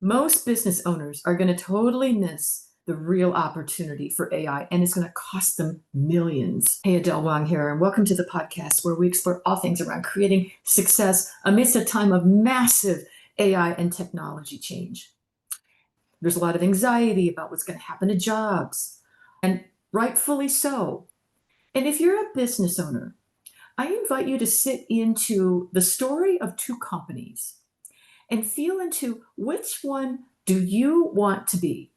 Most business owners are going to totally miss the real opportunity for AI, and it's going to cost them millions. Hey, Adele Wong here, and welcome to the podcast where we explore all things around creating success amidst a time of massive AI and technology change. There's a lot of anxiety about what's going to happen to jobs, and rightfully so. And if you're a business owner, I invite you to sit into the story of two companies and feel into which one do you want to be.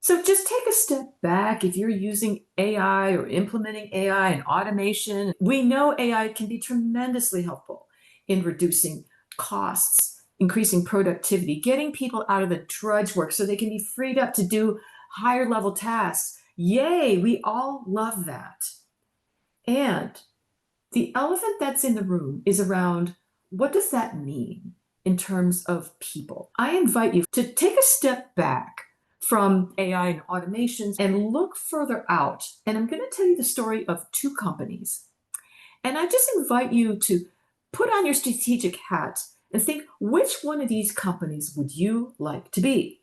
So just take a step back if you're using AI or implementing AI and automation. We know AI can be tremendously helpful in reducing costs, increasing productivity, getting people out of the drudge work so they can be freed up to do higher level tasks. Yay, we all love that. And the elephant that's in the room is around what does that mean in terms of people? I invite you to take a step back from AI and automations and look further out. And I'm going to tell you the story of two companies. And I just invite you to put on your strategic hat and think, which one of these companies would you like to be?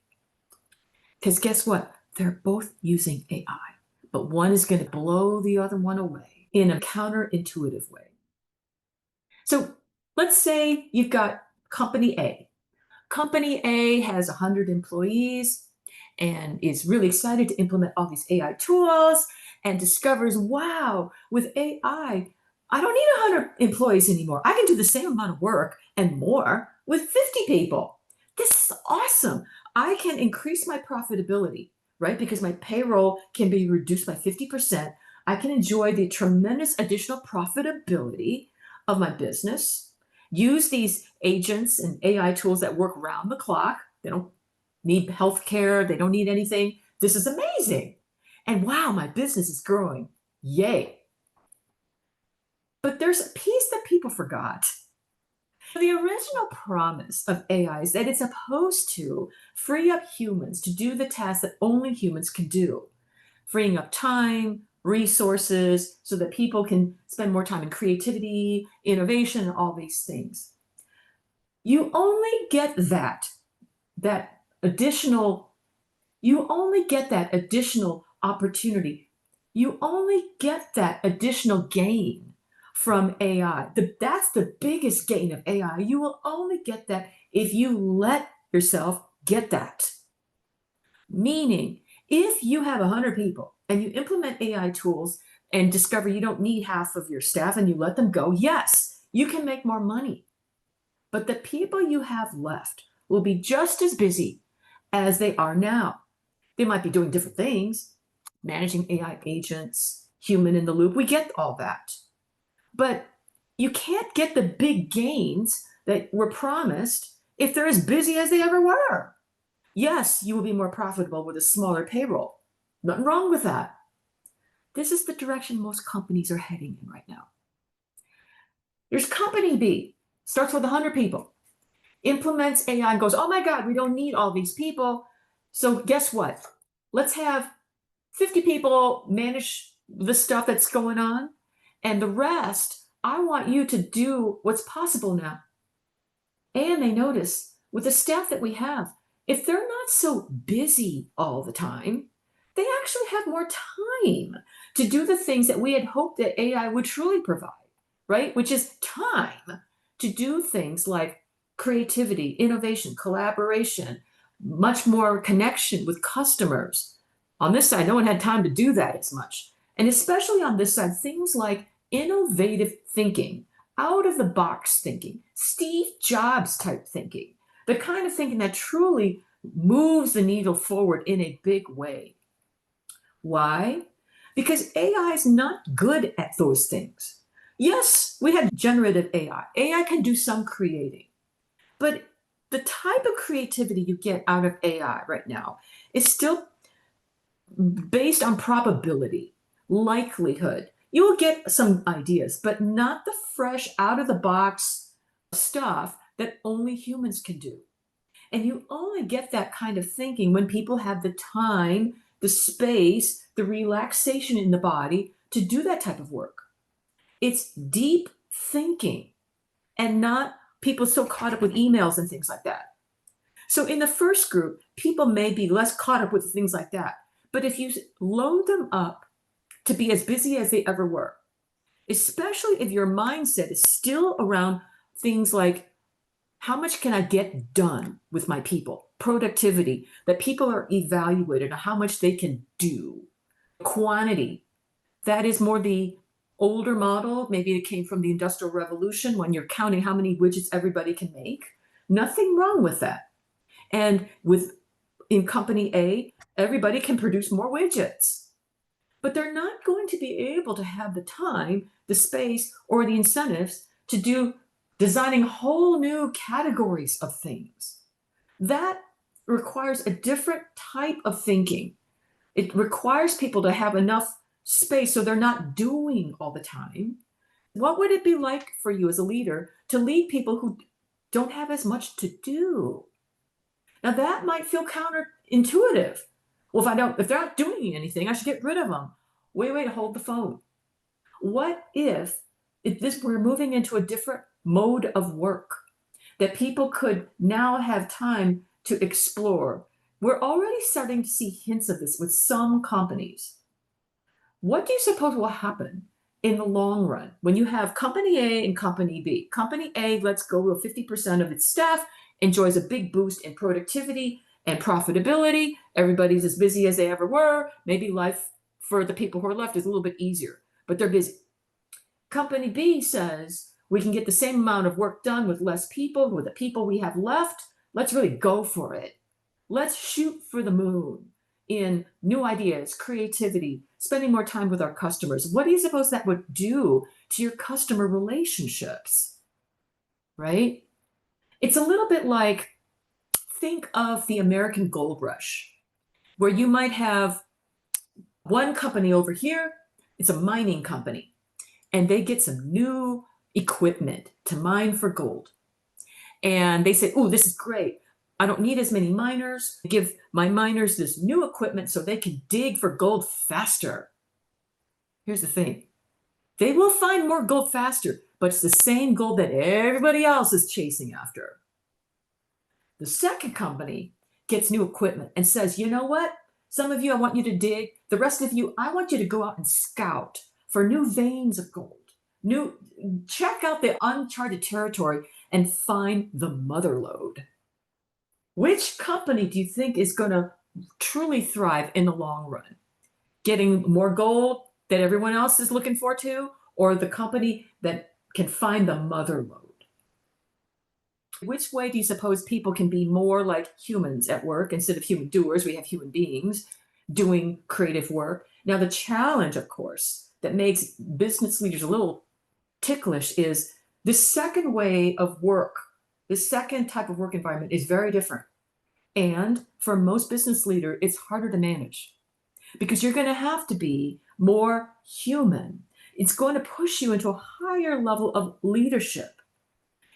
Because guess what? They're both using AI, but one is going to blow the other one away in a counterintuitive way. So let's say you've got Company A. Company A has 100 employees and is really excited to implement all these AI tools and discovers, wow, with AI, I don't need 100 employees anymore. I can do the same amount of work and more with 50 people. This is awesome. I can increase my profitability, right? Because my payroll can be reduced by 50%. I can enjoy the tremendous additional profitability of my business, use these agents and AI tools that work round the clock. They don't need healthcare. They don't need anything. This is amazing. And wow, my business is growing. Yay. But there's a piece that people forgot. The original promise of AI is that it's supposed to free up humans to do the tasks that only humans can do, freeing up time, resources, so that people can spend more time in creativity, innovation, and all these things. You only get that additional opportunity. You only get that additional gain from AI. That's the biggest gain of AI. You will only get that if you let yourself get that. Meaning, if you have 100 people and you implement AI tools and discover you don't need half of your staff and you let them go, yes, you can make more money. But the people you have left will be just as busy as they are now. They might be doing different things, managing AI agents, human in the loop. We get all that. But you can't get the big gains that were promised if they're as busy as they ever were. Yes, you will be more profitable with a smaller payroll. Nothing wrong with that. This is the direction most companies are heading in right now. There's Company B, starts with 100 people, implements AI and goes, oh my God, we don't need all these people. So guess what? Let's have 50 people manage the stuff that's going on. And the rest, I want you to do what's possible now. And they notice with the staff that we have, if they're not so busy all the time, they actually have more time to do the things that we had hoped that AI would truly provide, right? Which is time to do things like creativity, innovation, collaboration, much more connection with customers. On this side, no one had time to do that as much. And especially on this side, things like innovative thinking, out of the box thinking, Steve Jobs type thinking, the kind of thinking that truly moves the needle forward in a big way. Why? Because AI is not good at those things. Yes, we have generative AI. AI can do some creating, but the type of creativity you get out of AI right now is still based on probability, likelihood. You will get some ideas, but not the fresh, out of the box stuff that only humans can do. And you only get that kind of thinking when people have the time, the space, the relaxation in the body to do that type of work. It's deep thinking and not people so caught up with emails and things like that. So in the first group, people may be less caught up with things like that. But if you load them up to be as busy as they ever were, especially if your mindset is still around things like how much can I get done with my people, productivity, that people are evaluated on how much they can do, quantity, that is more the older model. Maybe it came from the Industrial Revolution when you're counting how many widgets everybody can make. Nothing wrong with that. And in company A, everybody can produce more widgets, but they're not going to be able to have the time, the space, or the incentives to do designing whole new categories of things. That requires a different type of thinking. It requires people to have enough space so they're not doing all the time. What would it be like for you as a leader to lead people who don't have as much to do? Now that might feel counterintuitive. Well, if they're not doing anything, I should get rid of them. Wait, hold the phone. What if we're moving into a different mode of work that people could now have time to explore? We're already starting to see hints of this with some companies. What do you suppose will happen in the long run when you have company A and company B? Company A lets go of 50% of its staff, enjoys a big boost in productivity and profitability. Everybody's as busy as they ever were. Maybe life for the people who are left is a little bit easier, but they're busy. Company B says, we can get the same amount of work done with less people, with the people we have left. Let's really go for it. Let's shoot for the moon in new ideas, creativity, spending more time with our customers. What do you suppose that would do to your customer relationships, right? It's a little bit like, think of the American gold rush, where you might have one company over here, it's a mining company, and they get some new equipment to mine for gold. And they say, oh, this is great. I don't need as many miners. Give my miners this new equipment so they can dig for gold faster. Here's the thing. They will find more gold faster, but it's the same gold that everybody else is chasing after. The second company gets new equipment and says, you know what? Some of you, I want you to dig. The rest of you, I want you to go out and scout for new veins of gold. Check out the uncharted territory and find the mother lode. Which company do you think is going to truly thrive in the long run? Getting more gold that everyone else is looking for too, or the company that can find the mother lode? Which way do you suppose people can be more like humans at work instead of human doers? We have human beings doing creative work. Now, the challenge, of course, that makes business leaders a little ticklish is the second way of work. The second type of work environment is very different. And for most business leaders, it's harder to manage because you're going to have to be more human. It's going to push you into a higher level of leadership.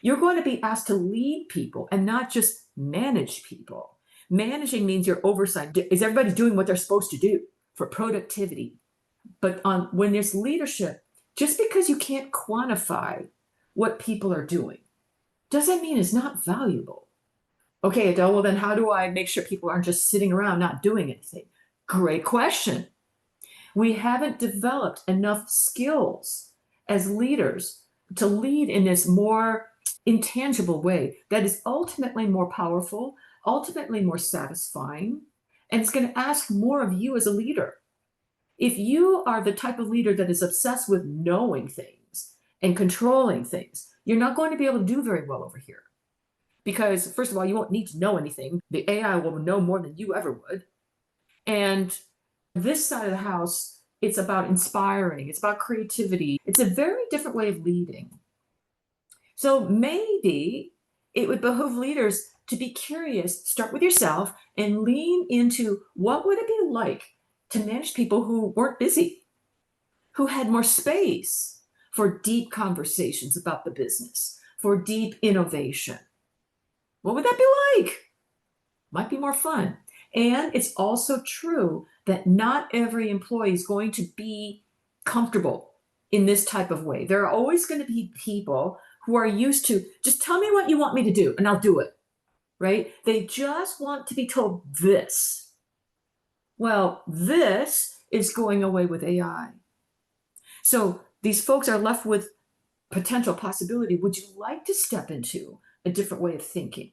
You're going to be asked to lead people and not just manage people. Managing means your oversight. Is everybody doing what they're supposed to do for productivity? But when there's leadership, just because you can't quantify what people are doing doesn't mean it's not valuable. Okay, Adele, well then how do I make sure people aren't just sitting around not doing anything? Great question. We haven't developed enough skills as leaders to lead in this more intangible way that is ultimately more powerful, ultimately more satisfying, and it's going to ask more of you as a leader. If you are the type of leader that is obsessed with knowing things and controlling things, you're not going to be able to do very well over here. Because first of all, you won't need to know anything. The AI will know more than you ever would. And this side of the house, it's about inspiring. It's about creativity. It's a very different way of leading. So maybe it would behoove leaders to be curious, start with yourself, and lean into what would it be like to manage people who weren't busy, who had more space for deep conversations about the business, for deep innovation. What would that be like? Might be more fun. And it's also true that not every employee is going to be comfortable in this type of way. There are always going to be people who are used to just tell me what you want me to do and I'll do it. right? They just want to be told this. Well, this is going away with AI. So these folks are left with potential possibility. Would you like to step into a different way of thinking?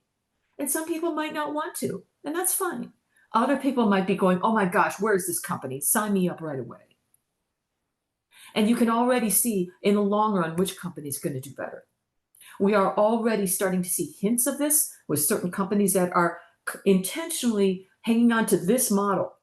And some people might not want to, and that's fine. Other people might be going, oh my gosh, where's this company? Sign me up right away. And you can already see in the long run which company is going to do better. We are already starting to see hints of this with certain companies that are intentionally hanging on to this model.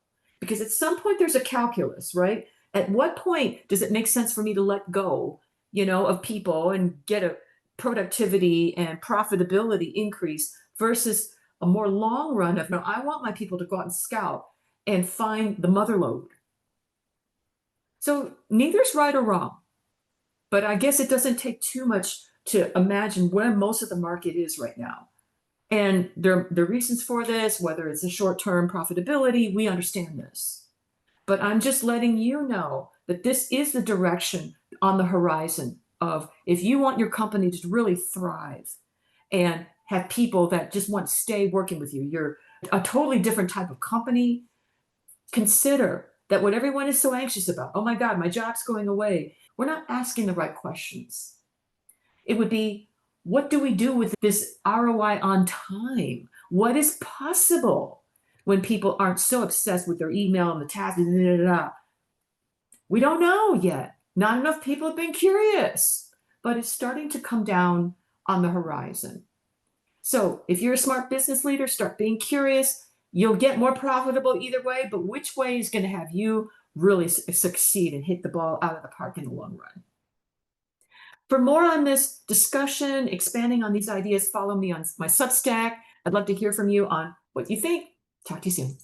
Because at some point there's a calculus, right? At what point does it make sense for me to let go, of people and get a productivity and profitability increase versus a more long run of no, I want my people to go out and scout and find the mother lode. So neither's right or wrong. But I guess it doesn't take too much to imagine where most of the market is right now. And the reasons for this, whether it's a short-term profitability, we understand this. But I'm just letting you know that this is the direction on the horizon of if you want your company to really thrive and have people that just want to stay working with you, you're a totally different type of company. Consider that what everyone is so anxious about, oh my God, my job's going away. We're not asking the right questions. It would be, what do we do with this ROI on time? What is possible when people aren't so obsessed with their email and the task? We don't know yet. Not enough people have been curious, but it's starting to come down on the horizon. So if you're a smart business leader, start being curious. You'll get more profitable either way, but which way is going to have you really succeed and hit the ball out of the park in the long run? For more on this discussion, expanding on these ideas, follow me on my Substack. I'd love to hear from you on what you think. Talk to you soon.